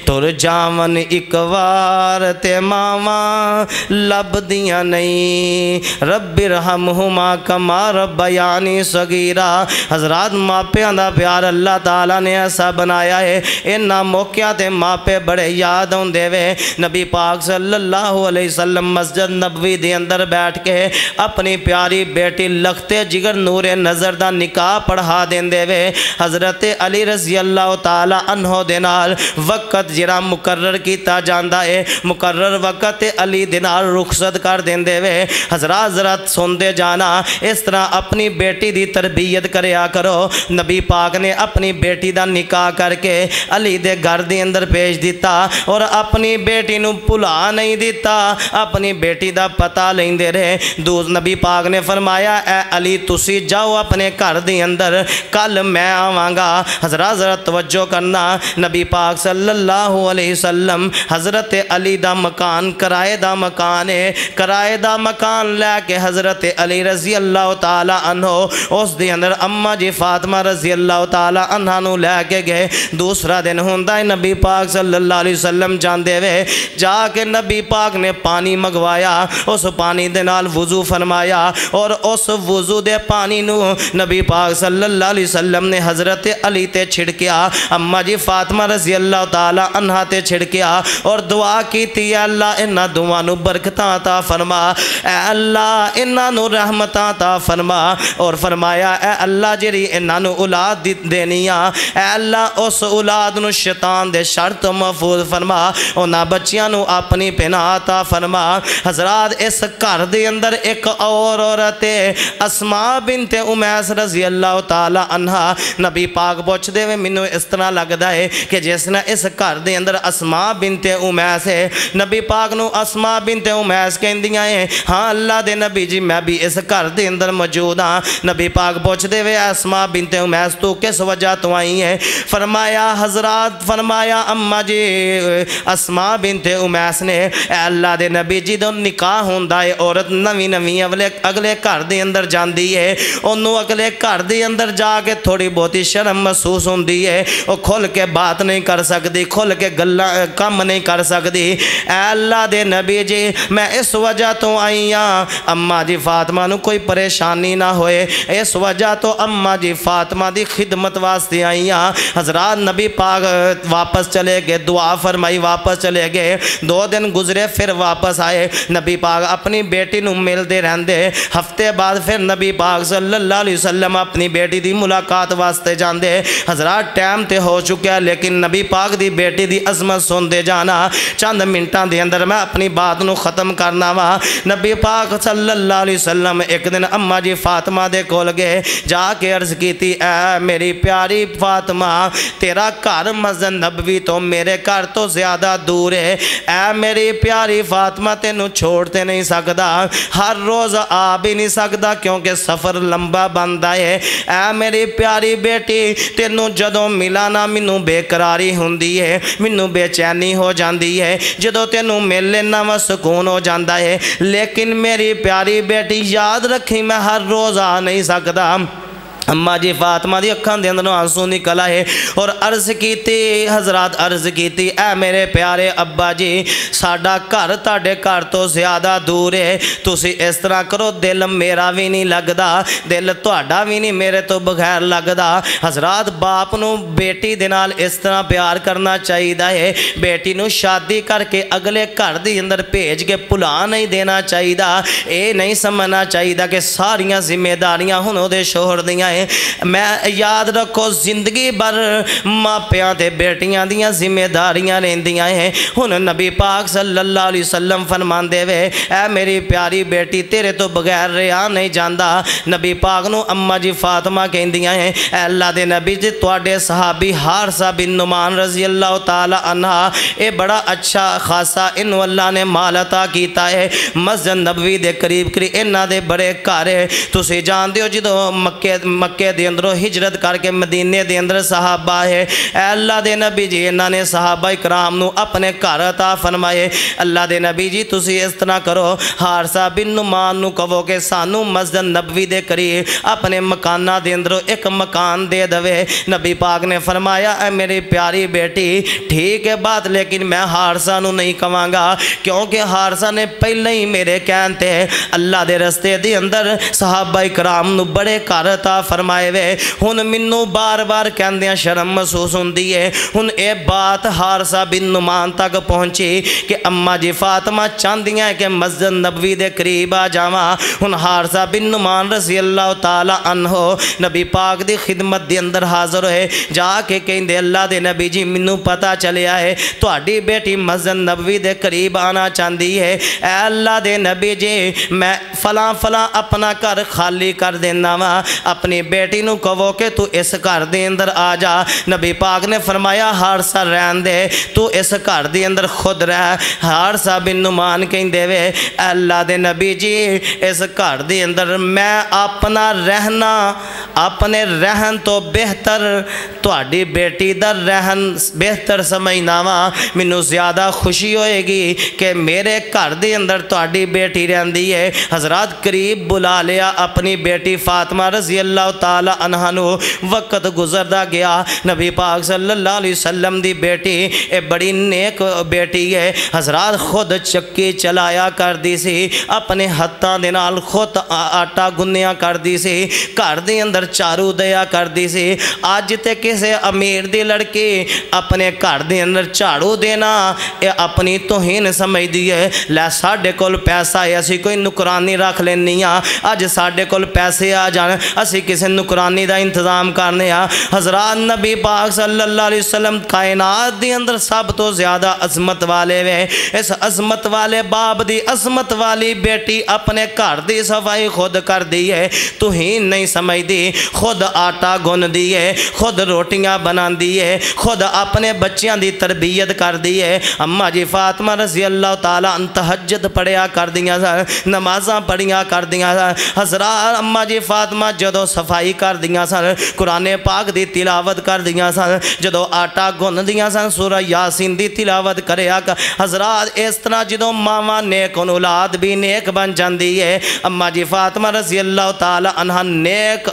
Speaker 1: ٹر جاون ایک وار تے ماواں لبدیاں نہیں، رب ارحمہما کما ربیانی صغیرا۔ حضرات ماپیاں دا پیار اللہ تعالیٰ نے ایسا بنایا ہے، انہاں موقعہ تے ماپے بڑے یاد ہوندے وے، نبی پاک صلی اللہ علیہ وسلم مسجد نبوی دے اندر بیٹھ کے اپنی پیاری بیٹی لختے جگر نور نظر دا نکاح پڑھا دیندے وے، حضرت علی رضی اللہ تعالیٰ عنہ دے نال وقت جرا مقرر کیتا جاندا ہے، مقرر وقت علی دے نال رخصت کر دیندے وے۔ حضرات ذرا سندے جانا، اس طرح اپنی بیٹی دی تربیت کریا کرو، نبی پاک نے اپنی بیٹی دا نکاح کر کے علی دے گھر دے اندر بھیج دیتا اور اپنی بیٹی نو بھلا نہیں دیتا، اپنی بیٹی دا پتہ لیندے رہے۔ نبی پاک نے فرمایا اے علی تسی جاؤ اپنے گھر دے اندر، کل میں آواں گا۔ حضرات ذرا توجہ کرنا، نبی پاک صلی اللہ علیہ وسلم حضرت علی دا مکان کرائے دا مکان ہے، کرائے دا مکان لے کے حضرت علی رضی اللہ تعالی عنہ اس دے اندر اماں جی فاطمہ رضی اللہ تعالی عنہ نو لے کے گئے۔ دوسرا دن ہوندا ہے نبی پاک صلی اللہ علیہ وسلم جاندے وے، جا کے نبی پاک نے پانی منگوایا، اس پانی دے نال وضو فرمایا اور اس وضو دے پانی نو نبی پاک صلی اللہ علیہ وسلم نے حضرت علی تے چھڑکیا، اماں جی فاطمہ رضی اللہ تعالی عنہ تے چھڑکیا اور دعا کیتی، اے اللہ انہاں دعا نو برکتاں عطا فرما، اے اللہ انہاں نو رحمتاں عطا فرما، اور فرمایا اے اللہ جری انہاں نو اولاد دینیاں، اے اللہ اس اولاد نو شیطان دے شر تو محفوظ فرما، انہاں بچیاں نو اپنی پناہ عطا فرما۔ حضرات اس گھر دے اندر ایک اور عورت اسماء بنت امیس رضی اللہ تعالی عنہ، نبی پاک پوچھ دے مینوں اس طرح لگدا ہے کہ جس نے اس گھر دے اندر اسماء بنت امیس ہے، نبی پاک نو اسماء بنت امیس کہندیاں ہیں، ہاں اللہ دے نبی جی میں بھی اس گھر دے اندر موجود ہاں۔ نبی پاک پوچھ دے اسماء بنت امیس تو کس وجہ تو آئی ہے؟ فرمایا حضرات، فرمایا اماں جی اسماء بنت امیس نے اے اللہ دے نبی جی دو نکاح ہوندا ہے، عورت نویں نویں اگلے گھر دے اندر جاندی ہے، انہوں اگلے گھر دے اندر جا کے تھوڑی بہتی شرم محسوس ہوندی ہے، وہ کھل کے بات نہیں کر سکتی، کھل کے کم نہیں کر سکتی۔ اے اللہ دے نبی جی میں اس وجہ تو آئی ہاں اماں جی فاطمہ نو کوئی پریشانی نہ ہوئے، اس وجہ تو اماں جی فاطمہ دی خدمت واسطے آئی ہاں۔ حضرات نبی پاک واپس چلے گئے، دعا فرمائی واپس چلے گئے، 2 دن گزرے پھر واپس آئے، نبی پاک پاک اپنی بیٹی نو ملتے رہندے، ہفتے بعد پھر نبی پاک صلی اللہ علیہ وسلم اپنی بیٹی دی ملاقات واسطے جاندے۔ حضرات ٹائم تے ہو چکیا لیکن نبی پاک دی بیٹی دی عظمت سندے جانا، چند منٹاں دے اندر میں اپنی بات نو ختم کرنا وا۔ نبی پاک صلی اللہ علیہ وسلم ایک دن اماں جی فاطمہ دے کول گئے، جا کے عرض کیتی اے میری پیاری فاطمہ، تیرا گھر مسجد نبوی تو میرے گھر تو زیادہ دور ہے، اے میری پیاری فاطمہ تینوں چھوڑتے نہیں سکدا، ہر روز آ بھی نہیں سکدا کیونکہ سفر لمبا بندا ہے، اے میری پیاری بیٹی تینوں جدوں ملا نا مینوں بے قراری ہوندی ہے، مینوں بے چینی ہو جاندی ہے، جدوں تینوں مل لینا وا سکون ہو جاندا ہے، لیکن میری پیاری بیٹی یاد رکھی میں ہر روز آ نہیں سکدا۔ اماں جی فاطمہ دی اکھاں دے اندروں آنسو نکل آئے اور عرض کیتی، حضرات عرض کیتی اے میرے پیارے ابا جی ساڈا گھر تاڈے گھر تو زیادہ دور ہے، تسی اس طرح کرو دل میرا بھی نہیں لگدا، دل تہاڈا بھی نہیں میرے تو بغیر لگدا۔ حضرات باپ نو بیٹی دے نال اس طرح پیار کرنا چاہیدا ہے، بیٹی نو شادی کر کے اگلے گھر دی اندر بھیج کے بھلا نہیں دینا چاہیدا، اے نہیں سمجھنا چاہیدا کہ ساریاں ذمہ داریاں ہن او دے شوہر دیاں۔ میں یاد رکھو زندگی بھر ماپیاں تے بیٹیاں دیاں ذمہ داریاں رہندیاں ہیں۔ ہن نبی پاک صلی اللہ علیہ وسلم فرماندے وے اے میری پیاری بیٹی تیرے تو بغیر رہا نہیں جاندا۔ نبی پاک نو اماں جی فاطمہ کہندیاں ہیں اے اللہ دے نبی جی تواڈے صحابی حارثہ بن نعمان رضی اللہ تعالی عنہ اے بڑا اچھا خاصا انو اللہ نے مال عطا کیتا ہے، مسجد نبوی دے قریب قریب انہاں دے بڑے گھر ہے۔ تسی جاندے ہو جدوں مکے دے اندروں ہجرت کر کے مدینے دے اندر صحابہ ہے، اے اللہ دے نبی جی انہاں نے صحابہ اکرام نو اپنے گھر عطا فرمائے۔ اللہ دے نبی جی تسی اس طرح کرو حارثہ بن نعمان نو کہو کہ سانو مسجد نبوی دے قریب اپنے مکانہ دے اندروں ایک مکان دے دوے۔ نبی پاک نے فرمایا اے میری پیاری بیٹی ٹھیک ہے بات، لیکن میں حارثہ نو نہیں کہاں گا کیونکہ حارثہ نے پہلے ہی میرے کہنتے اللہ دے رستے دے اندر صحابہ اکرام نو بڑے گھر عطا فرمائے وے۔ ہن منوں بار بار کہندیاں شرم محسوس ہوندی ہے۔ ہن اے بات حارثہ بن نعمان تک پہنچی کہ اماں جی فاطمہ چاندیاں کہ مسجد نبوی دے قریب آ جاواں۔ ہن حارثہ بن نعمان رضی اللہ تعالی عنہ نبی پاک دی خدمت دے اندر حاضر ہوئے، جا کے کہندے اللہ دے نبی جی منوں پتہ چلیا ہے تہاڈی بیٹی مسجد نبوی دے قریب آنا چاہندی ہے، اے اللہ دے نبی جی میں فلاں فلاں اپنا گھر خالی کر دینا وا، اپنی بیٹی نو کہو کہ تو اس گھر دے اندر آ جا۔ نبی پاک نے فرمایا حارثہ رہن دے تو اس گھر دے اندر خود رہ۔ حارثہ بن نعمان کہندے وے اللہ دے نبی جی اس گھر دے اندر میں اپنا رہنا اپنے رہن تو بہتر تہاڈی بیٹی دا رہن بہتر سمجھنا وا، مینوں زیادہ خوشی ہوئے گی کہ میرے گھر دے اندر تہاڈی بیٹی رہندی ہے۔ حضرات قریب بلا لیا اپنی بیٹی فاطمہ رضی اللہ تعالی عنہ نو، وقت گزردا گیا، نبی پاک صلی اللہ علیہ وسلم دی بیٹی اے بڑی نیک بیٹی ہے۔ حضرات خود چکی چلایا کر دی سی، اپنے ہتھاں دے نال خود آٹا گنیا کر دی سی، گھر دے اندر چارو دیا کر دی سی۔ اج تے کسے امیر دی لڑکی اپنے گھر دے اندر جھاڑو دینا اے اپنی توہین سمجھ دی ہے، لے ساڈے کول پیسہ ہے اسی کوئی نکرانی رکھ لینی ہاں، اج ساڈے کول پیسے آ جان اسی کسی نکرانی دا انتظام کرنے ہاں۔ حضرات نبی پاک صلی اللہ علیہ وسلم کائنات دی اندر سب تو زیادہ عظمت والے وے، اس عظمت والے باپ دی عظمت والی بیٹی اپنے گھر دی صفائی خود کر دی ہے، توہین نہیں سمجھ دی، خود آٹا گن دی ہے، خود روٹیاں بنا دی ہے، خود اپنے بچیاں دی تربیت کر دی ہے۔ اماں جی فاطمہ رضی اللہ تعالیٰ عنہ تہجد پڑھیا کر دیاں سن، نمازاں پڑھیا کر دیاں سن۔ حضرات اماں جی فاطمہ جدو صفائی کر دیاں سن، قرآن پاک دی تلاوت کر دیاں سن، جدو آٹا گن دیاں سن سورہ یاسین دی تلاوت کریا کر۔ حضرات اس طرح جدو ماما نیک اولاد بھی نیک بن جاندی ہے۔ اماں جی فاطمہ رضی اللہ تعالی عنہ نیک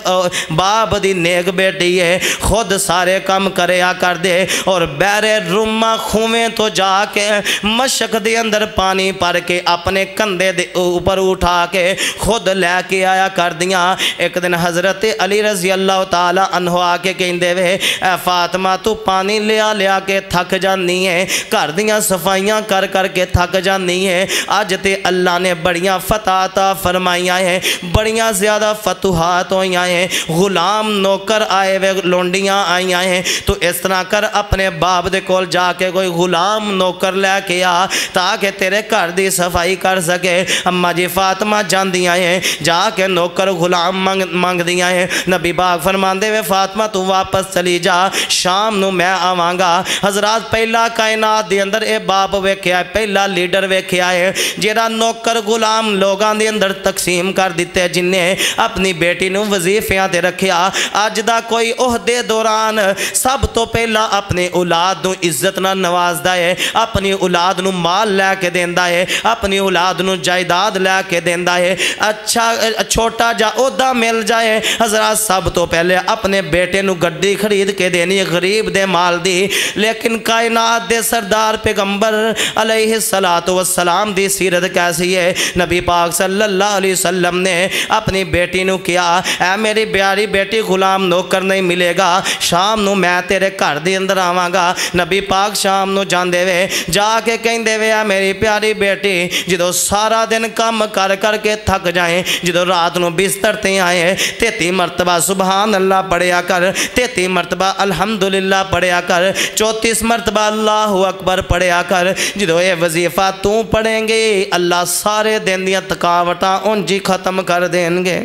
Speaker 1: باپ دی نیک بیٹی ہے، خود سارے کام کریا کر دے اور بیرے روما خویں تو جا کے مشک دے اندر پانی پر کے اپنے کندھے دے اوپر اٹھا کے خود لے کے آیا کر دیاں۔ ایک دن حضرت حضرت علی رضی اللہ تعالیٰ عنہ آ کے کہندے وے اے فاطمہ تو پانی لیا لیا کے تھک جانی ہے، گھر دیاں صفائیاں کر کر کے تھک جانی ہے، اج تے اللہ نے بڑیاں فتح عطا فرمائیاں ہیں، بڑیاں زیادہ فتوحات ہوئیاں ہیں، غلام نوکر آئے وے، لونڈیاں آئیاں ہیں، تو اس طرح کر اپنے باپ دے کول جا کے کوئی غلام نوکر لے کے آ تاکہ تیرے گھر دی صفائی کر سکے۔ اماں جی فاطمہ جاندیاں ہیں، جا کے نوکر غلام مانگ دیاں ہیں، نبی پاک فرماندے وے فاطمہ تو واپس چلی جا، شام نو میں آواں گا۔ حضرات پہلا کائنات دے اندر اے باپ ویکھیا ہے، پہلا لیڈر ویکھیا ہے جیڑا نوکر غلام لوگاں دے اندر تقسیم کر دیتے، جن نے اپنی بیٹی نو وظیفیاں تے رکھیا۔ اج دا کوئی عہدے دوران سب تو پہلا اپنی اولاد نو عزت نہ نوازدا ہے، اپنی اولاد نو مال لے کے دیندا ہے، اپنی اولاد نو جائیداد لے کے دیندا ہے، اچھا چھوٹا جا عہدہ مل جائے حضرات سب تو پہلے اپنے بیٹے نو گڈی خرید کے دینی غریب دے مال دی۔ لیکن کائنات دے سردار پیغمبر علیہ السلام دی سیرت کیسی ہے؟ نبی پاک صلی اللہ علیہ وسلم نے اپنی بیٹی نو کیا اے میری پیاری بیٹی غلام نوکر نہیں ملے گا، شام نو میں تیرے گھر دے اندر آواں گا۔ نبی پاک شام نو جاندے وے، جا کے کہندے وے اے میری پیاری بیٹی جدو سارا دن کام کر کر کے تھک جائیں، جدو رات نو بستر تے آئے 33 مرتبہ سبحان اللہ پڑھیا کر، 33 مرتبہ الحمدللہ پڑھیا کر، 34 مرتبہ اللہ اکبر پڑھیا کر۔ جدو یہ وظیفہ تو پڑھیں گے اللہ سارے دن دیاں تھکاوٹاں انجی ختم کر دیں گے۔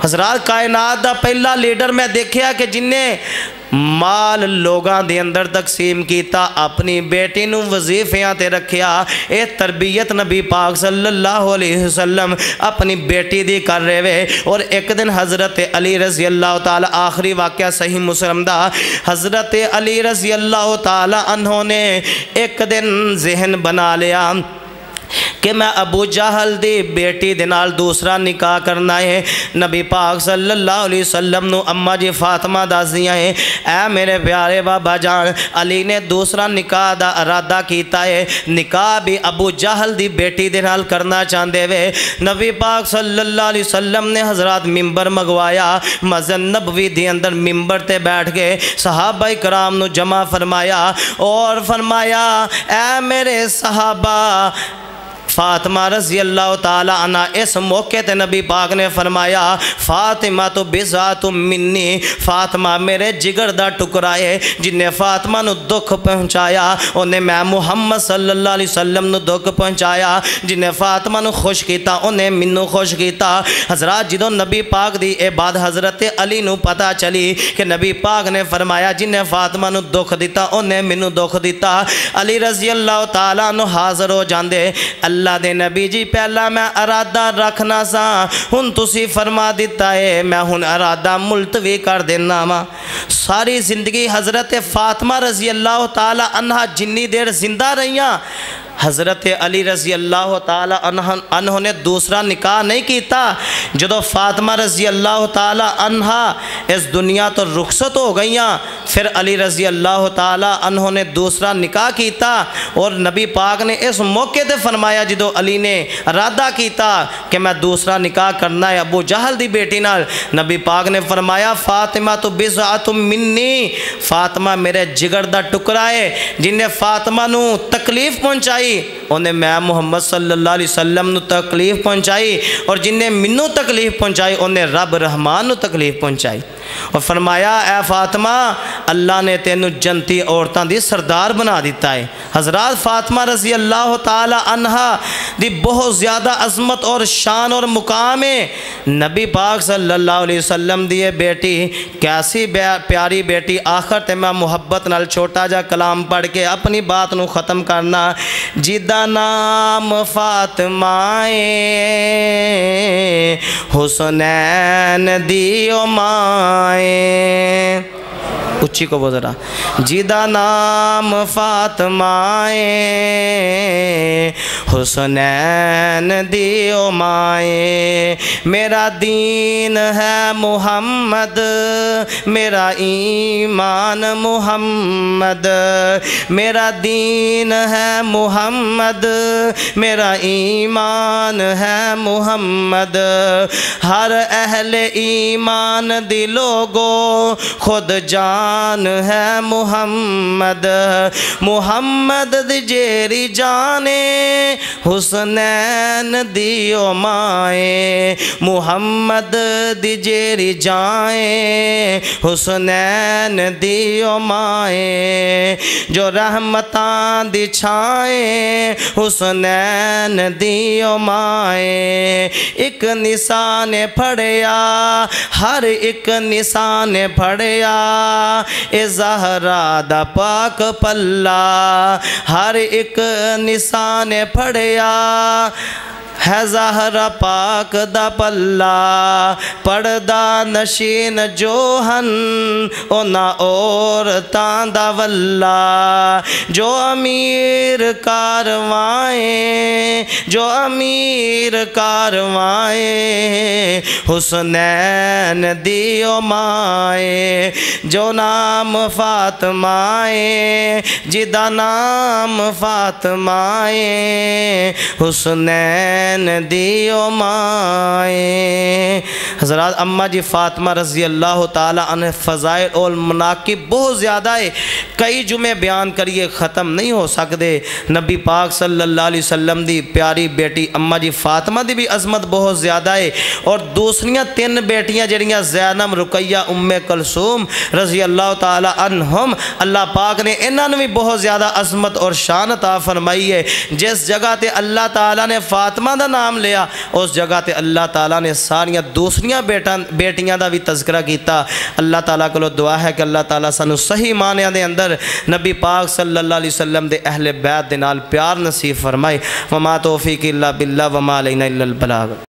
Speaker 1: حضرات کائنات دا پہلا لیڈر میں دیکھیا کہ جن نے مال لوگاں دے اندر تقسیم کیتا، اپنی بیٹی نو وظیفیاں تے رکھیا۔ اے تربیت نبی پاک صلی اللہ علیہ وسلم اپنی بیٹی دی کر رہے وے۔ اور ایک دن حضرت علی رضی اللہ تعالی، آخری واقعہ صحیح مسلم دا، حضرت علی رضی اللہ تعالی عنہ نے ایک دن ذہن بنا لیا کہ میں ابو جہل دی بیٹی دے نال دوسرا نکاح کرنا ہے۔ نبی پاک صلی اللہ علیہ وسلم نو اماں جی فاطمہ دس دیاں ہیں اے میرے پیارے بابا جان، علی نے دوسرا نکاح دا ارادہ کیتا ہے، نکاح بھی ابو جہل دی بیٹی دے نال کرنا چاہندے وے۔ نبی پاک صلی اللہ علیہ وسلم نے حضرات ممبر منگوایا، مسجد نبوی دے اندر ممبر تے بیٹھ کے صحابہ کرام نو جمع فرمایا اور فرمایا اے میرے صحابہ، فاطمہ رضی اللہ تعالی عنہ اس موقع تے نبی پاک نے فرمایا فاطمہ تو بذات منی، فاطمہ میرے جگر دا ٹکڑا ہے، جن نے فاطمہ نو دکھ پہنچایا انہیں میں محمد صلی اللہ علیہ وسلم نو دکھ پہنچایا، جن نے فاطمہ نو خوش کیتا انہیں منو خوش کیتا۔ حضرات جدوں نبی پاک دی اے بات حضرت علی نو پتہ چلی کہ نبی پاک نے فرمایا جن نے فاطمہ نو دکھ دیتا انہیں منو دکھ دیتا، علی رضی اللہ تعالیٰ عنہ حاضر ہو جاندے، اللہ دے نبی جی پہلا میں ارادہ رکھنا سا، ہن تسی فرما دیتا ہے میں ہن ارادہ ملتوی کر دینا ماں۔ ساری زندگی حضرت فاطمہ رضی اللہ تعالی عنہ جنی دیر زندہ رہیاں، حضرت علی رضی اللہ تعالی عنہ نے دوسرا نکاح نہیں کیتا۔ جدو فاطمہ رضی اللہ تعالی عنہ اس دنیا تو رخصت ہو گئیاں، پھر علی رضی اللہ تعالی عنہ نے دوسرا نکاح کیتا اور نبی پاک نے اس موقع تے فرمایا جدو علی نے ارادہ کیتا کہ میں دوسرا نکاح کرنا ہے ابو جہل دی بیٹی نال، نبی پاک نے فرمایا فاطمہ تو بضعۃ منی، فاطمہ میرے جگر دا ٹکڑا ہے، جن نے فاطمہ نو تکلیف پہنچائی انہیں میں محمد صلی اللہ علیہ وسلم نو تکلیف پہنچائی، اور جن نے منو تکلیف پہنچائی انہیں رب رحمان نو تکلیف پہنچائی۔ اور فرمایا اے فاطمہ اللہ نے تینو جنتی عورتاں دی سردار بنا دیتا ہے۔ حضرات فاطمہ رضی اللہ تعالی عنہ دی بہت زیادہ عظمت اور شان اور مقام ہے۔ نبی پاک صلی اللہ علیہ وسلم دی بیٹی کیسی پیاری بیٹی، آخر تے میں محبت نال چھوٹا جا کلام پڑھ کے اپنی بات نو ختم کرنا۔ جدا نام فاطمہ حسنین دیو مائیں، اچھی کو وہ ذرا جدا نام فاطمائے حسنین دیو مائے میرا دین ہے محمد میرا ایمان محمد میرا دین ہے محمد میرا ایمان ہے محمد ہر اہل ایمان دی لوگو خود جان ہے محمد محمد دی جیری جانے حسنین دیو مائے محمد دی جیری جائیں حسنین دیو مائے جو رحمتان دی چھائیں حسنین دیو مائے ایک نسان پھڑیا ہر ایک نسان پھڑیا اے زہرا دا پاک پلہ ہر ایک نسان پھڑیا ہے زہرا پاک دا پلہ پردہ نشین جوہن اونا عورتاں دا واللہ جو امیر کاروائیں جو امیر کاروائیں حسنین دیو مائے جو نام فاطمائے جدا نام فاطمائے حسنین دیو مائے حضرات اماں جی فاطمہ رضی اللہ تعالیٰ عنہ فضائل اور مناقب بہت زیادہ ہے کئی جمعے بیان کریے ختم نہیں ہو سکتے نبی پاک صلی اللہ علیہ وسلم دی پیاری بیٹی اماں جی فاطمہ دی بھی عظمت بہت زیادہ ہے اور دوسریاں 3 بیٹیاں جڑیاں زینب رقیہ ام کلثوم رضی اللہ تعالیٰ عنہم اللہ پاک نے انہاں نے بھی بہت زیادہ عظمت اور شان عطا فرمائی ہے جس جگہ تے اللہ تعالیٰ نے فاطمہ دا نام لیا اس جگہ تے اللہ تعالیٰ نے ساریاں دوسریاں بیٹیاں دا بھی تذکرہ کیتا اللہ تعالیٰ کو دعا ہے کہ اللہ تعالیٰ سانو صحیح معنی دے اندر نبی پاک صلی اللہ علیہ وسلم دے اہل بیت دے نال پیار نصیب فرمائے وما توفیق الا باللہ وما علینا الا البلاغ